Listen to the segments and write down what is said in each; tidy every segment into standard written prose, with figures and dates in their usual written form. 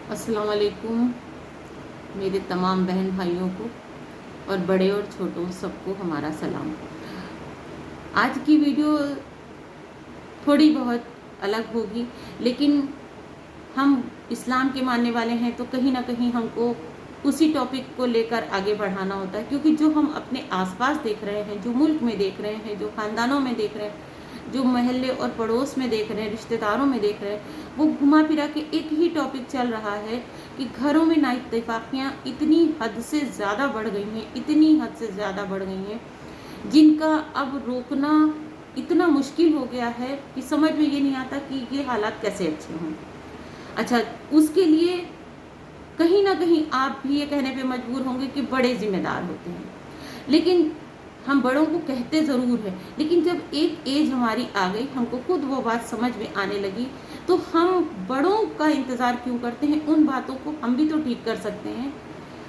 अस्सलाम वालेकुम मेरे तमाम बहन भाइयों को और बड़े और छोटों सबको हमारा सलाम। आज की वीडियो थोड़ी बहुत अलग होगी, लेकिन हम इस्लाम के मानने वाले हैं तो कहीं ना कहीं हमको उसी टॉपिक को लेकर आगे बढ़ाना होता है, क्योंकि जो हम अपने आसपास देख रहे हैं, जो मुल्क में देख रहे हैं, जो ख़ानदानों में देख रहे हैं, जो महल्ले और पड़ोस में देख रहे हैं, रिश्तेदारों में देख रहे हैं, वो घुमा फिरा के एक ही टॉपिक चल रहा है कि घरों में नाइत्तेफाकियाँ इतनी हद से ज़्यादा बढ़ गई हैं, इतनी हद से ज़्यादा बढ़ गई हैं, जिनका अब रोकना इतना मुश्किल हो गया है कि समझ में ये नहीं आता कि ये हालात कैसे अच्छे हों। अच्छा, उसके लिए कहीं ना कहीं आप भी ये कहने पे मजबूर होंगे कि बड़े जिम्मेदार होते हैं, लेकिन हम बड़ों को कहते ज़रूर हैं, लेकिन जब एक एज हमारी आ गई, हमको खुद वो बात समझ में आने लगी, तो हम बड़ों का इंतज़ार क्यों करते हैं? उन बातों को हम भी तो ठीक कर सकते हैं।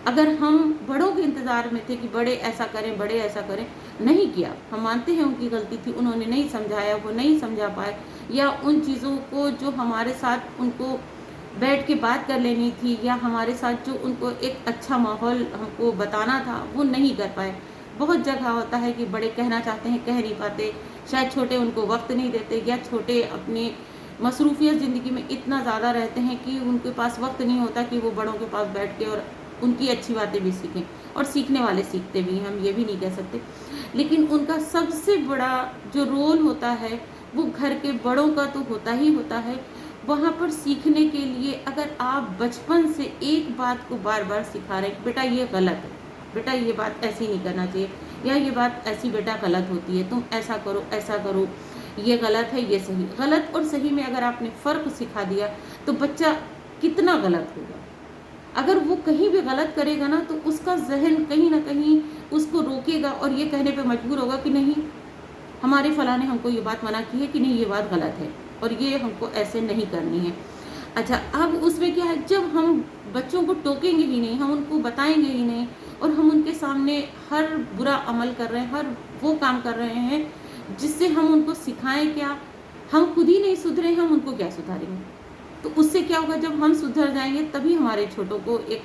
अगर हम बड़ों के इंतज़ार में थे कि बड़े ऐसा करें, बड़े ऐसा करें, नहीं किया, हम मानते हैं उनकी गलती थी, उन्होंने नहीं समझाया, वो नहीं समझा पाए, या उन चीज़ों को जो हमारे साथ उनको बैठ के बात कर लेनी थी, या हमारे साथ जो उनको एक अच्छा माहौल हमको बताना था, वो नहीं कर पाए। बहुत जगह होता है कि बड़े कहना चाहते हैं, कह नहीं पाते, शायद छोटे उनको वक्त नहीं देते, या छोटे अपने मसरूफियत ज़िंदगी में इतना ज़्यादा रहते हैं कि उनके पास वक्त नहीं होता कि वो बड़ों के पास बैठ के और उनकी अच्छी बातें भी सीखें। और सीखने वाले सीखते भी हैं, हम ये भी नहीं कह सकते, लेकिन उनका सबसे बड़ा जो रोल होता है वो घर के बड़ों का तो होता ही होता है। वहाँ पर सीखने के लिए अगर आप बचपन से एक बात को बार बार सिखा रहे हैं, बेटा ये गलत है, बेटा ये बात ऐसी नहीं करना चाहिए, या ये बात ऐसी बेटा गलत होती है, तुम ऐसा करो, ये गलत है, ये सही। गलत और सही में अगर आपने फ़र्क सिखा दिया तो बच्चा कितना गलत होगा। अगर वो कहीं भी गलत करेगा ना, तो उसका जहन कहीं ना कहीं उसको रोकेगा और ये कहने पे मजबूर होगा कि नहीं, हमारे फलां ने हमको ये बात मना की है कि नहीं, ये बात गलत है और ये हमको ऐसे नहीं करनी है। अच्छा, अब उसमें क्या है, जब हम बच्चों को टोकेंगे ही नहीं, हम उनको बताएंगे ही नहीं, और हम उनके सामने हर बुरा अमल कर रहे हैं, हर वो काम कर रहे हैं जिससे हम उनको सिखाएं क्या, हम खुद ही नहीं सुधरे, हम उनको क्या सुधारेंगे? तो उससे क्या होगा, जब हम सुधर जाएंगे तभी हमारे छोटों को एक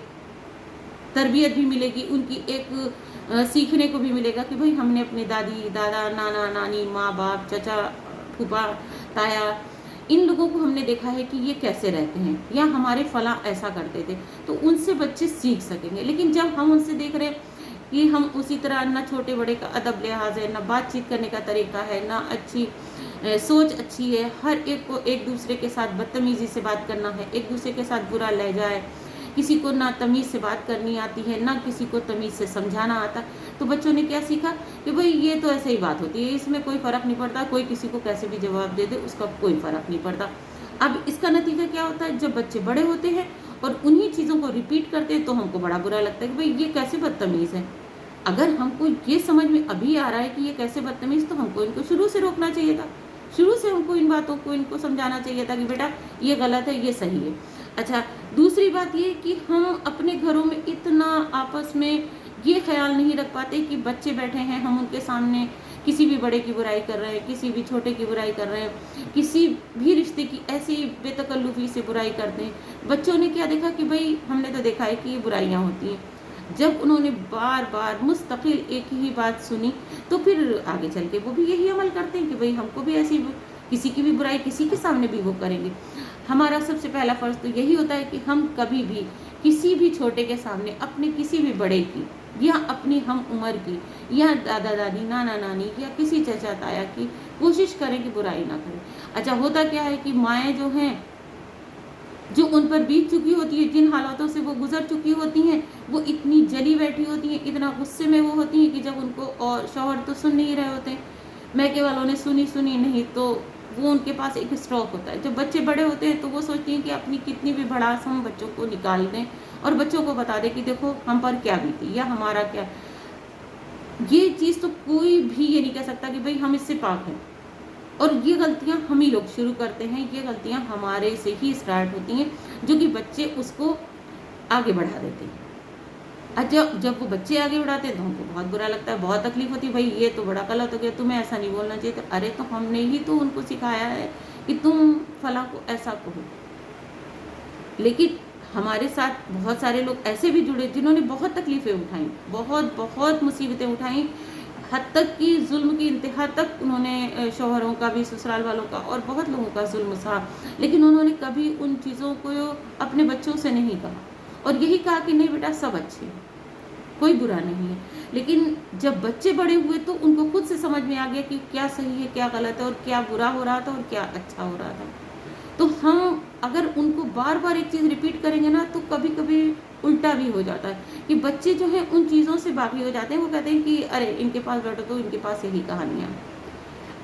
तरबियत भी मिलेगी, उनकी एक सीखने को भी मिलेगा कि भाई हमने अपने दादी दादा, नाना नानी, माँ बाप, चचा फूफा, ताया, इन लोगों को हमने देखा है कि ये कैसे रहते हैं, या हमारे फलां ऐसा करते थे, तो उनसे बच्चे सीख सकेंगे। लेकिन जब हम उनसे देख रहे हैं कि हम उसी तरह, ना छोटे बड़े का अदब लिहाज है, ना बातचीत करने का तरीका है, ना अच्छी सोच अच्छी है, हर एक को एक दूसरे के साथ बदतमीज़ी से बात करना है, एक दूसरे के साथ बुरा लहजा है, किसी को ना तमीज़ से बात करनी आती है, ना किसी को तमीज़ से समझाना आता, तो बच्चों ने क्या सीखा कि भाई ये तो ऐसे ही बात होती है, इसमें कोई फ़र्क नहीं पड़ता, कोई किसी को कैसे भी जवाब दे दे, उसका कोई फ़र्क नहीं पड़ता। अब इसका नतीजा क्या होता है, जब बच्चे बड़े होते हैं और उन्हीं चीज़ों को रिपीट करते हैं, तो हमको बड़ा बुरा लगता है कि भाई ये कैसे बदतमीज़ है। अगर हमको ये समझ में अभी आ रहा है कि ये कैसे बदतमीज़, तो हमको इनको शुरू से रोकना चाहिए था, शुरू से हमको इन बातों को इनको समझाना चाहिए था कि बेटा ये गलत है, ये सही है। अच्छा, दूसरी बात ये कि हम अपने घरों में इतना आपस में ये ख्याल नहीं रख पाते कि बच्चे बैठे हैं, हम उनके सामने किसी भी बड़े की बुराई कर रहे हैं, किसी भी छोटे की बुराई कर रहे हैं, किसी भी रिश्ते की ऐसी बेतकल्लुफ़ी से बुराई करते हैं। बच्चों ने क्या देखा कि भाई हमने तो देखा है कि ये बुराइयाँ होती हैं। जब उन्होंने बार बार मुस्तकिल एक ही बात सुनी, तो फिर आगे चल के वो भी यही अमल करते हैं कि भाई हमको भी ऐसी किसी की भी बुराई किसी के सामने भी वो करेंगे। हमारा सबसे पहला फ़र्ज़ तो यही होता है कि हम कभी भी किसी भी छोटे के सामने अपने किसी भी बड़े की, या अपनी हम उम्र की, या दादा दादी, नाना नानी, या किसी चचा ताया की कोशिश करें कि बुराई ना करें। अच्छा, होता क्या है कि माएँ जो हैं, जो उन पर बीत चुकी होती है, जिन हालातों से वो गुजर चुकी होती हैं, वो इतनी जली बैठी होती हैं, इतना गुस्से में वो होती हैं कि जब उनको, और शौहर तो सुन नहीं रहे होते, मैके वालों ने सुनी नहीं, तो वो उनके पास एक स्ट्रोक होता है। जब बच्चे बड़े होते हैं तो वो सोचती हैं कि अपनी कितनी भी भड़ास हम बच्चों को निकाल दें और बच्चों को बता दें कि देखो हम पर क्या बीती, या हमारा क्या। ये चीज़ तो कोई भी ये नहीं कह सकता कि भाई हम इससे पाक हैं, और ये गलतियां हम ही लोग शुरू करते हैं, ये गलतियां हमारे से ही स्टार्ट होती हैं, जो कि बच्चे उसको आगे बढ़ा देते हैं। जब जब वो बच्चे आगे बढ़ाते हैं तो हमको बहुत बुरा लगता है, बहुत तकलीफ होती है, भाई ये तो बड़ा गलत हो गया, तुम्हें ऐसा नहीं बोलना चाहिए। तो अरे, तो हमने ही तो उनको सिखाया है कि तुम फलां को ऐसा कहो। लेकिन हमारे साथ बहुत सारे लोग ऐसे भी जुड़े जिन्होंने बहुत तकलीफ़ें उठाई, बहुत बहुत मुसीबतें उठाई, हद तक कि ज़ुल्म की इंतहा तक उन्होंने शौहरों का भी, ससुराल वालों का और बहुत लोगों का ज़ुल्म सहा। लेकिन उन्होंने कभी उन चीज़ों को अपने बच्चों से नहीं कहा और यही कहा कि नहीं बेटा सब अच्छे हैं, कोई बुरा नहीं है। लेकिन जब बच्चे बड़े हुए तो उनको खुद से समझ में आ गया कि क्या सही है, क्या गलत है और क्या बुरा हो रहा था और क्या अच्छा हो रहा था। तो हम अगर उनको बार बार एक चीज़ रिपीट करेंगे ना तो कभी कभी उल्टा भी हो जाता है कि बच्चे जो हैं उन चीज़ों से बागी हो जाते हैं। वो कहते हैं कि अरे इनके पास बैठो तो इनके पास यही कहानियाँ हैं।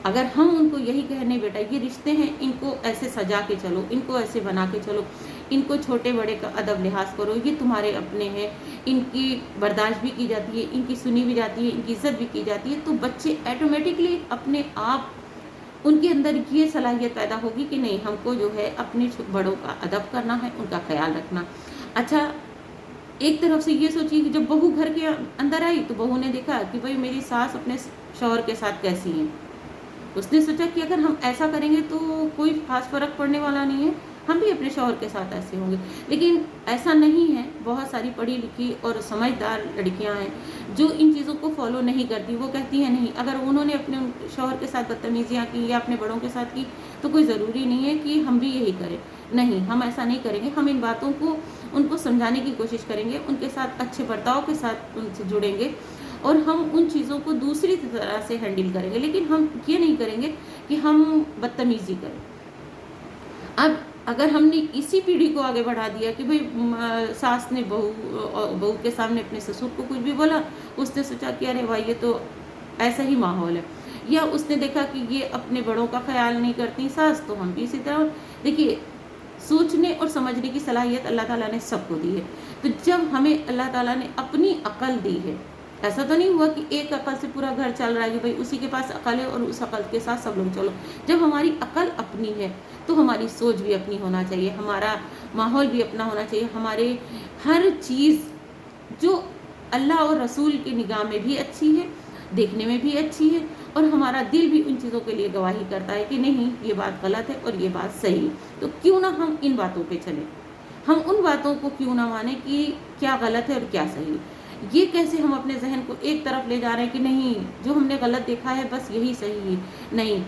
अगर हम उनको यही कहें नहीं बेटा ये रिश्ते हैं, इनको ऐसे सजा के चलो, इनको ऐसे बना के चलो, इनको छोटे बड़े का अदब लिहाज करो, ये तुम्हारे अपने हैं, इनकी बर्दाश्त भी की जाती है, इनकी सुनी भी जाती है, इनकी इज्जत भी की जाती है, तो बच्चे ऑटोमेटिकली अपने आप उनके अंदर ये सलाहियत पैदा होगी कि नहीं हमको जो है अपने बड़ों का अदब करना है, उनका ख्याल रखना। अच्छा, एक तरफ से ये सोचिए कि जब बहू घर के अंदर आई तो बहू ने देखा कि भाई मेरी सास अपने शौहर के साथ कैसी है। उसने सोचा कि अगर हम ऐसा करेंगे तो कोई खास फर्क पड़ने वाला नहीं है, हम भी अपने शौहर के साथ ऐसे होंगे। लेकिन ऐसा नहीं है, बहुत सारी पढ़ी लिखी और समझदार लड़कियां हैं जो इन चीज़ों को फॉलो नहीं करती। वो कहती हैं नहीं, अगर उन्होंने अपने शौहर के साथ बदतमीजियाँ की या अपने बड़ों के साथ की तो कोई ज़रूरी नहीं है कि हम भी यही करें। नहीं, हम ऐसा नहीं करेंगे, हम इन बातों को उनको समझाने की कोशिश करेंगे, उनके साथ अच्छे बर्ताव के साथ उनसे जुड़ेंगे और हम उन चीज़ों को दूसरी तरह से हैंडल करेंगे। लेकिन हम ये नहीं करेंगे कि हम बदतमीज़ी करें। अब अगर हमने इसी पीढ़ी को आगे बढ़ा दिया कि भाई सास ने बहू के सामने अपने ससुर को कुछ भी बोला, उसने सोचा कि अरे भाई ये तो ऐसा ही माहौल है, या उसने देखा कि ये अपने बड़ों का ख्याल नहीं करती सास, तो हम भी इसी तरह। देखिए, सोचने और समझने की सलाहियत अल्लाह ताला ने सबको दी है। तो जब हमें अल्लाह ताला ने अपनी अकल दी है, ऐसा तो नहीं हुआ कि एक अकल से पूरा घर चल रहा है कि भाई उसी के पास अकल है और उस अकल के साथ सब लोग चलो। जब हमारी अकल अपनी है तो हमारी सोच भी अपनी होना चाहिए, हमारा माहौल भी अपना होना चाहिए, हमारे हर चीज़ जो अल्लाह और रसूल की निगाह में भी अच्छी है, देखने में भी अच्छी है और हमारा दिल भी उन चीज़ों के लिए गवाही करता है कि नहीं ये बात गलत है और ये बात सही है। तो क्यों ना हम इन बातों पे चलें, हम उन बातों को क्यों ना माने कि क्या गलत है और क्या सही है। ये कैसे हम अपने जहन को एक तरफ ले जा रहे हैं कि नहीं जो हमने गलत देखा है बस यही सही है। नहीं,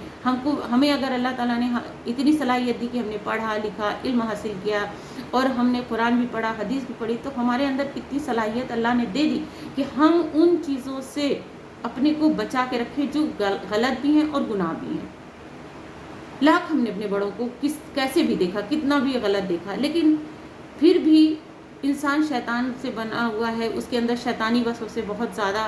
हमें अगर अल्लाह ताला ने इतनी सलाहियत दी कि हमने पढ़ा लिखा, इल्म हासिल किया और हमने कुरान भी पढ़ा, हदीस भी पढ़ी, तो हमारे अंदर इतनी सलाहियत अल्लाह ने दे दी कि हम उन चीज़ों से अपने को बचा के रखें जो गलत भी हैं और गुनाह भी हैं। लाख हमने अपने बड़ों को कैसे भी देखा, कितना भी गलत देखा, लेकिन फिर भी इंसान शैतान से बना हुआ है, उसके अंदर शैतानी वसवसे बहुत ज़्यादा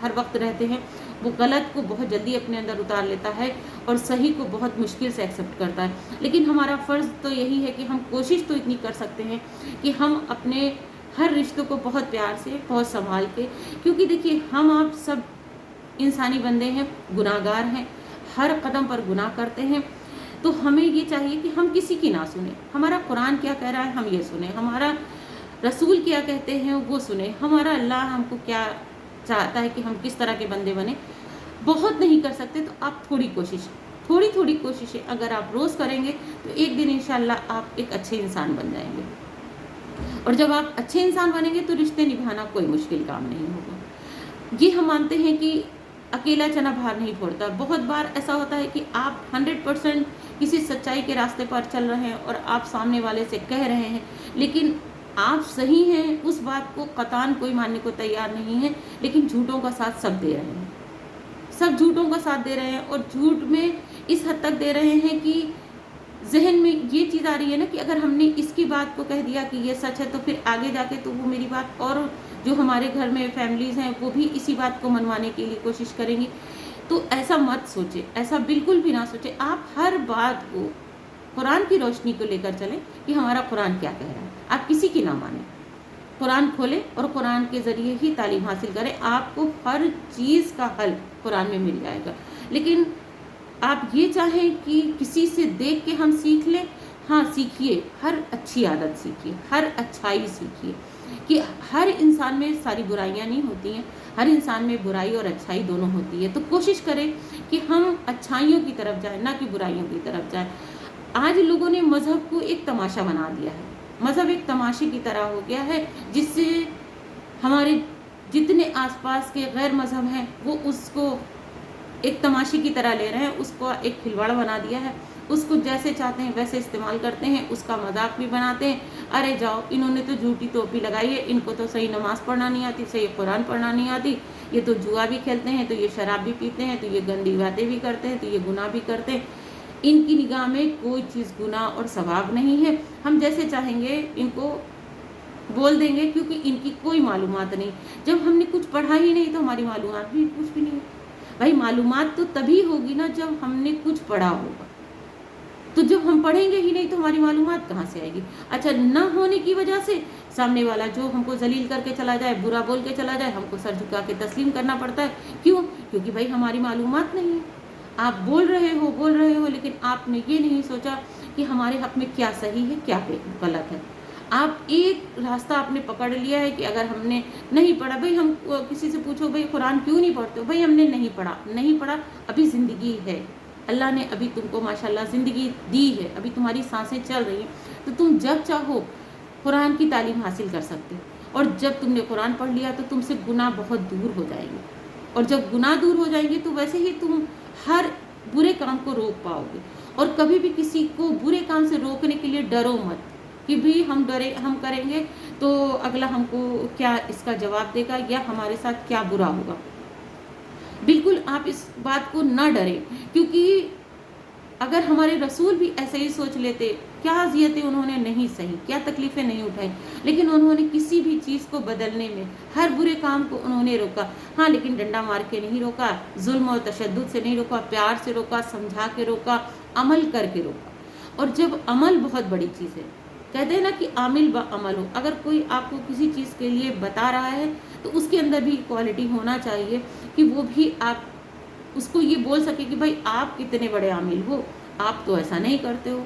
हर वक्त रहते हैं। वो गलत को बहुत जल्दी अपने अंदर उतार लेता है और सही को बहुत मुश्किल से एक्सेप्ट करता है। लेकिन हमारा फ़र्ज़ तो यही है कि हम कोशिश तो इतनी कर सकते हैं कि हम अपने हर रिश्तों को बहुत प्यार से, बहुत संभाल के, क्योंकि देखिए हम आप सब इंसानी बंदे हैं, गुनाहगार हैं, हर कदम पर गुनाह करते हैं। तो हमें ये चाहिए कि हम किसी की ना सुने, हमारा कुरान क्या कह रहा है हम ये सुने, हमारा रसूल क्या कहते हैं वो सुने, हमारा अल्लाह हमको क्या चाहता है कि हम किस तरह के बंदे बने। बहुत नहीं कर सकते तो आप थोड़ी थोड़ी कोशिशें अगर आप रोज़ करेंगे तो एक दिन इंशाअल्लाह आप एक अच्छे इंसान बन जाएंगे। और जब आप अच्छे इंसान बनेंगे तो रिश्ते निभाना कोई मुश्किल काम नहीं होगा। ये हम मानते हैं कि अकेला चना भार नहीं फोड़ता। बहुत बार ऐसा होता है कि आप 100% किसी सच्चाई के रास्ते पर चल रहे हैं और आप सामने वाले से कह रहे हैं, लेकिन आप सही हैं उस बात को कतान कोई मानने को तैयार नहीं है, लेकिन झूठों का साथ सब दे रहे हैं, सब झूठों का साथ दे रहे हैं। और झूठ में इस हद तक दे रहे हैं कि जहन में ये चीज़ आ रही है ना कि अगर हमने इसकी बात को कह दिया कि ये सच है तो फिर आगे जाके तो वो मेरी बात, और जो हमारे घर में फैमिलीज़ हैं वो भी इसी बात को मनवाने के लिए कोशिश करेंगी। तो ऐसा मत सोचे, ऐसा बिल्कुल भी ना सोचे। आप हर बात को कुरान की रोशनी को लेकर चलें कि हमारा कुरान क्या कह रहा है। आप किसी की ना माने, कुरान खोलें और कुरान के ज़रिए ही तालीम हासिल करें। आपको हर चीज़ का हल कुरान में मिल जाएगा। लेकिन आप ये चाहें कि किसी से देख के हम सीख लें, हाँ सीखिए, हर अच्छी आदत सीखिए, हर अच्छाई सीखिए कि हर इंसान में सारी बुराइयां नहीं होती हैं, हर इंसान में बुराई और अच्छाई दोनों होती है। तो कोशिश करें कि हम अच्छाइयों की तरफ जाएं, ना कि बुराइयों की तरफ जाएं। आज लोगों ने मज़हब को एक तमाशा बना दिया है। मज़हब एक तमाशे की तरह हो गया है, जिससे हमारे जितने आसपास के गैर मज़हब हैं वो उसको एक तमाशे की तरह ले रहे हैं, उसको एक खिलवाड़ बना दिया है, उसको जैसे चाहते हैं वैसे इस्तेमाल करते हैं, उसका मजाक भी बनाते हैं। अरे जाओ, इन्होंने तो झूठी टोपी लगाई है, इनको तो सही नमाज़ पढ़ना नहीं आती, सही कुरान पढ़ना नहीं आती, ये तो जुआ भी खेलते हैं, तो ये शराब भी पीते हैं, तो ये गंदी बातें भी करते हैं, तो ये गुनाह भी करते हैं। इनकी निगाह में कोई चीज़ गुनाह और सवाब नहीं है। हम जैसे चाहेंगे इनको बोल देंगे, क्योंकि इनकी कोई मालूमात नहीं। जब हमने कुछ पढ़ा ही नहीं तो हमारी मालूमात भी कुछ भी नहीं है। भाई मालूमात तो तभी होगी ना जब हमने कुछ पढ़ा होगा, तो जब हम पढ़ेंगे ही नहीं तो हमारी मालूमात कहाँ से आएगी। अच्छा, न होने की वजह से सामने वाला जो हमको जलील करके चला जाए, बुरा बोल के चला जाए, हमको सर झुका के तस्लीम करना पड़ता है। क्यों? क्योंकि भाई हमारी मालूमात नहीं है। आप बोल रहे हो, लेकिन आपने ये नहीं सोचा कि हमारे हक में क्या सही है, क्या गलत है। आप एक रास्ता आपने पकड़ लिया है कि अगर हमने नहीं पढ़ा, भाई हम किसी से पूछो भाई कुरान क्यों नहीं पढ़ते हो, भाई हमने नहीं पढ़ा, अभी ज़िंदगी है, अल्लाह ने अभी तुमको माशाल्लाह ज़िंदगी दी है, अभी तुम्हारी सांसें चल रही हैं, तो तुम जब चाहो कुरान की तालीम हासिल कर सकते हो। और जब तुमने कुरान पढ़ लिया तो तुमसे गुनाह बहुत दूर हो जाएंगे, और जब गुनाह दूर हो जाएंगे तो वैसे ही तुम हर बुरे काम को रोक पाओगे। और कभी भी किसी को बुरे काम से रोकने के लिए डरो मत कि भी हम करेंगे तो अगला हमको क्या इसका जवाब देगा या हमारे साथ क्या बुरा होगा। बिल्कुल आप इस बात को न डरें, क्योंकि अगर हमारे रसूल भी ऐसे ही सोच लेते, क्या अज़ियतें उन्होंने नहीं सही, क्या तकलीफ़ें नहीं उठाई, लेकिन उन्होंने किसी भी चीज़ को बदलने में, हर बुरे काम को उन्होंने रोका। हाँ, लेकिन डंडा मार के नहीं रोका, जुल्म और तशद्दुद से नहीं रोका, प्यार से रोका, समझा के रोका, अमल करके रोका। और जब अमल बहुत बड़ी चीज़ है, कहते हैं ना कि आमिल ब अमल हो। अगर कोई आपको किसी चीज़ के लिए बता रहा है तो उसके अंदर भी क्वालिटी होना चाहिए कि वो भी आप उसको ये बोल सके कि भाई आप कितने बड़े आमिल हो, आप तो ऐसा नहीं करते हो।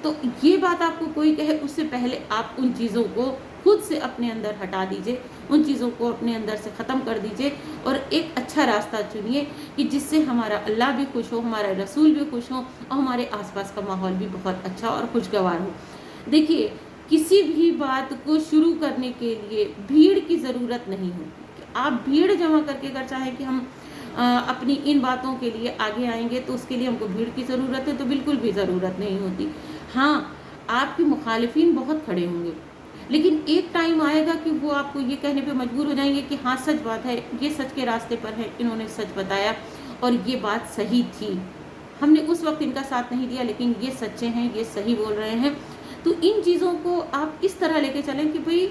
तो ये बात आपको कोई कहे उससे पहले आप उन चीज़ों को खुद से अपने अंदर हटा दीजिए, उन चीज़ों को अपने अंदर से ख़त्म कर दीजिए और एक अच्छा रास्ता चुनिए कि जिससे हमारा अल्लाह भी खुश हो, हमारा रसूल भी खुश हो और हमारे आसपास का माहौल भी बहुत अच्छा और खुशगवार हो। देखिए, किसी भी बात को शुरू करने के लिए भीड़ की ज़रूरत नहीं होती। आप भीड़ जमा करके अगर चाहें कि हम अपनी इन बातों के लिए आगे आएंगे तो उसके लिए हमको भीड़ की ज़रूरत है, तो बिल्कुल भी ज़रूरत नहीं होती। हाँ, आपके मुखालिफिन बहुत खड़े होंगे, लेकिन एक टाइम आएगा कि वो आपको ये कहने पे मजबूर हो जाएंगे कि हाँ सच बात है, ये सच के रास्ते पर है, इन्होंने सच बताया और ये बात सही थी। हमने उस वक्त इनका साथ नहीं दिया, लेकिन ये सच्चे हैं, ये सही बोल रहे हैं। तो इन चीज़ों को आप इस तरह लेके चलें कि भाई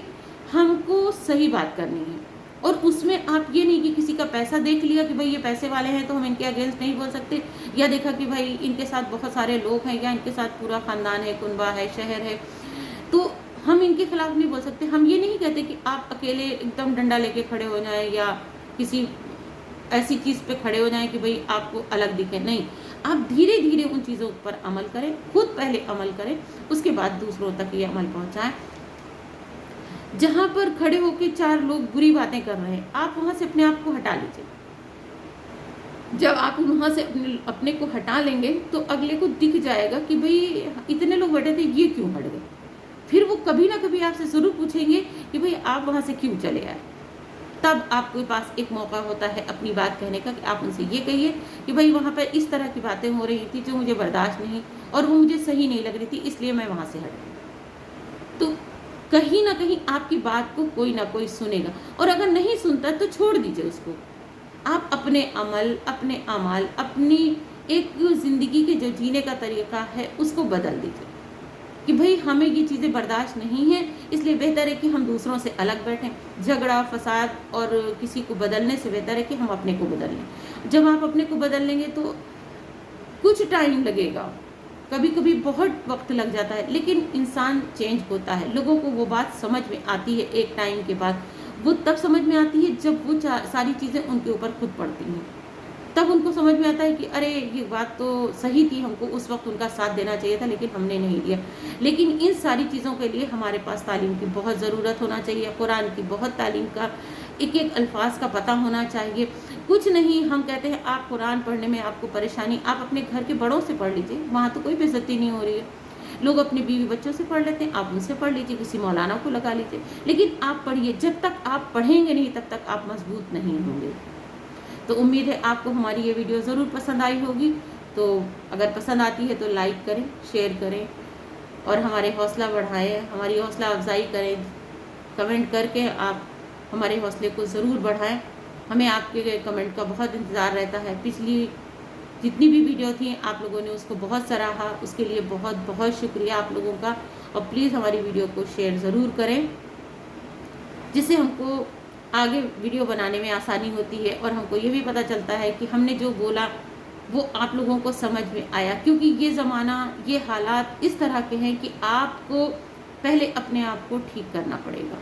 हमको सही बात करनी है, और उसमें आप ये नहीं कि किसी का पैसा देख लिया कि भाई ये पैसे वाले हैं तो हम इनके अगेंस्ट नहीं बोल सकते, या देखा कि भाई इनके साथ बहुत सारे लोग हैं या इनके साथ पूरा ख़ानदान है, कुनबा है, शहर है, तो हम इनके खिलाफ नहीं बोल सकते। हम ये नहीं कहते कि आप अकेले एकदम डंडा लेके खड़े हो जाएं या किसी ऐसी चीज़ पे खड़े हो जाएं कि भाई आपको अलग दिखे। नहीं, आप धीरे धीरे उन चीज़ों पर अमल करें, खुद पहले अमल करें, उसके बाद दूसरों तक ये अमल पहुंचाएं। जहां पर खड़े होकर 4 लोग बुरी बातें कर रहे हैं, आप वहां से अपने आप को हटा लीजिए। जब आप वहां से अपने को हटा लेंगे तो अगले को दिख जाएगा कि भाई इतने लोग बैठे थे, ये क्यों हट गए। फिर वो कभी ना कभी आपसे ज़रूर पूछेंगे कि भाई आप वहां से क्यों चले आए। तब आपके पास एक मौका होता है अपनी बात कहने का कि आप उनसे ये कहिए कि भाई वहाँ पर इस तरह की बातें हो रही थी जो मुझे बर्दाश्त नहीं और वो मुझे सही नहीं लग रही थी, इसलिए मैं वहाँ से हट गई। तो कहीं ना कहीं आपकी बात को कोई ना कोई सुनेगा, और अगर नहीं सुनता तो छोड़ दीजिए उसको। आप अपने अमल, अपने अमाल, अपनी एक ज़िंदगी के जो जीने का तरीका है उसको बदल दीजिए कि भाई हमें ये चीज़ें बर्दाश्त नहीं हैं, इसलिए बेहतर है कि हम दूसरों से अलग बैठें। झगड़ा, फसाद और किसी को बदलने से बेहतर है कि हम अपने को बदल लें। जब आप अपने को बदल लेंगे तो कुछ टाइम लगेगा, कभी कभी बहुत वक्त लग जाता है, लेकिन इंसान चेंज होता है। लोगों को वो बात समझ में आती है एक टाइम के बाद। वो तब समझ में आती है जब वो सारी चीज़ें उनके ऊपर खुद पड़ती हैं, तब उनको समझ में आता है कि अरे ये बात तो सही थी, हमको उस वक्त उनका साथ देना चाहिए था लेकिन हमने नहीं दिया। लेकिन इन सारी चीज़ों के लिए हमारे पास तालीम की बहुत ज़रूरत होना चाहिए, कुरान की बहुत तालीम का, एक एक अल्फाज का पता होना चाहिए। कुछ नहीं, हम कहते हैं आप कुरान पढ़ने में आपको परेशानी, आप अपने घर के बड़ों से पढ़ लीजिए, वहाँ तो कोई बेइज्जती नहीं हो रही है। लोग अपने बीवी बच्चों से पढ़ लेते हैं, आप उनसे पढ़ लीजिए, किसी मौलाना को लगा लीजिए, लेकिन आप पढ़िए। जब तक आप पढ़ेंगे नहीं तब तक आप मजबूत नहीं होंगे। तो उम्मीद है आपको हमारी ये वीडियो ज़रूर पसंद आई होगी। तो अगर पसंद आती है तो लाइक करें, शेयर करें और हमारे हौसला बढ़ाएं, हमारी हौसला अफजाई करें। कमेंट करके आप हमारे हौसले को ज़रूर बढ़ाएं। हमें आपके कमेंट का बहुत इंतज़ार रहता है। पिछली जितनी भी वीडियो थी आप लोगों ने उसको बहुत सराहा, उसके लिए बहुत बहुत शुक्रिया आप लोगों का। और प्लीज़ हमारी वीडियो को शेयर ज़रूर करें, जिससे हमको आगे वीडियो बनाने में आसानी होती है और हमको ये भी पता चलता है कि हमने जो बोला वो आप लोगों को समझ में आया। क्योंकि ये ज़माना, ये हालात इस तरह के हैं कि आपको पहले अपने आप को ठीक करना पड़ेगा।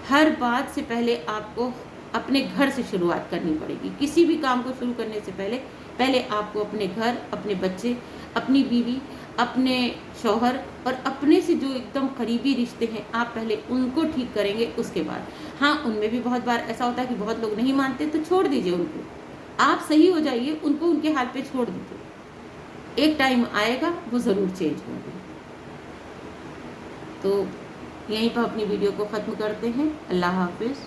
हर बात से पहले आपको अपने घर से शुरुआत करनी पड़ेगी। किसी भी काम को शुरू करने से पहले आपको अपने घर, अपने बच्चे, अपनी बीवी, अपने शौहर और अपने से जो एकदम करीबी रिश्ते हैं, आप पहले उनको ठीक करेंगे। उसके बाद हाँ, उनमें भी बहुत बार ऐसा होता है कि बहुत लोग नहीं मानते, तो छोड़ दीजिए उनको। आप सही हो जाइए, उनको उनके हाल पे छोड़ दीजिए। एक टाइम आएगा वो ज़रूर चेंज होंगे। तो यहीं पर अपनी वीडियो को ख़त्म करते हैं। अल्लाह हाफिज़।